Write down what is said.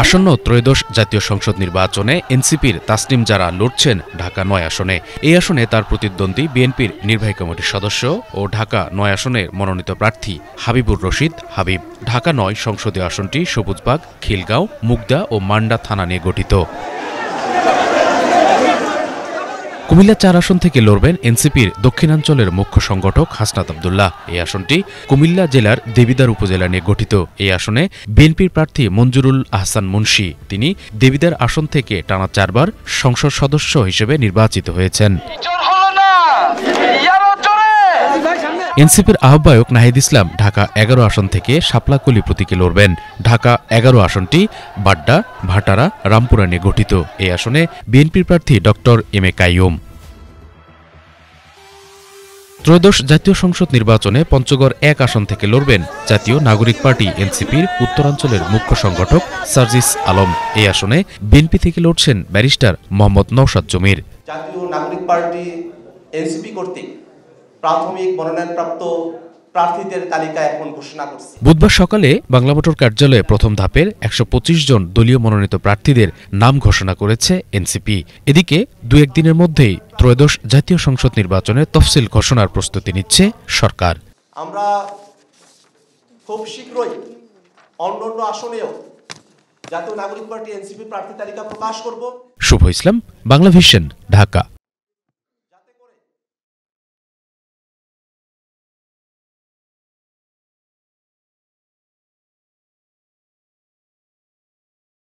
আসন্ন ত্রয়োদশ জাতীয় সংসদ নির্বাচনে এনসিপির তাসনিম জারা লড়ছেন ঢাকা ৯ আসনে। এই আসনে তার প্রতিদ্বন্দ্বী বিএনপির নির্বাহী কমিটির সদস্য ও ঢাকা ৯ আসনের মনোনীত প্রার্থী হাবিবুর রশিদ হাবিব। ঢাকা ৯ সংসদীয় আসনটি সবুজবাগ, খিলগাঁও, মুগদা ও মান্ডা থানা নিয়ে গঠিত। কুমিল্লা ৪ আসন থেকে লড়বেন এনসিপির দক্ষিণাঞ্চলের মুখ্য সংগঠক হাসনাত আব্দুল্লাহ। এই আসনটি কুমিল্লা জেলার দেবিদ্বার উপজেলা নিয়ে গঠিত। এই আসনে বিএনপির প্রার্থী মঞ্জুরুল আহসান মুন্সি, তিনি দেবিদ্বার আসন থেকে টানা ৪ বার সংসদ সদস্য হিসেবে নির্বাচিত হয়েছেন। এনসিপির আহ্বায়ক নাহিদ ইসলাম ঢাকা ১১ আসন থেকে শাপলাকলি প্রতীকে লড়বেন। ঢাকা ১১ আসনটি বাড্ডা, ভাটারা, রামপুরা নিয়ে গঠিত। এই আসনে বিএনপির প্রার্থী ডক্টর এম এ কাইয়ুম। ত্রয়োদশ জাতীয় সংসদ নির্বাচনে পঞ্চগড় ১ আসন থেকে লড়বেন জাতীয় নাগরিক পার্টি এনসিপির উত্তরাঞ্চলের মুখ্য সংগঠক সার্জিস আলম। এই আসনে বিএনপি থেকে লড়ছেন ব্যারিস্টার মোহাম্মদ নওশাদ জমির। জাতীয় নাগরিক পার্টি এনসিপি কর্তৃক প্রাথমিক মনোনয়নপ্রাপ্ত প্রার্থীদের তালিকা এখন ঘোষণা করছে। বুধবার সকালে বাংলা মোটর কার্যালয়ে প্রথম ধাপের ১২৫ জন দলীয় মনোনীত প্রার্থীদের নাম ঘোষণা করেছে এনসিপি। এদিকে ২-১ দিনের মধ্যেই ত্রয়োদশ জাতীয় সংসদ নির্বাচনের তফসিল ঘোষণার প্রস্তুতি নিচ্ছে সরকার। আমরা খুব শীঘ্রই অন্যান্য আসনেও জাতীয় নাগরিক পার্টি এনসিপি প্রার্থী তালিকা প্রকাশ করব। শুভ ইসলাম, বাংলা ভিশন, ঢাকা।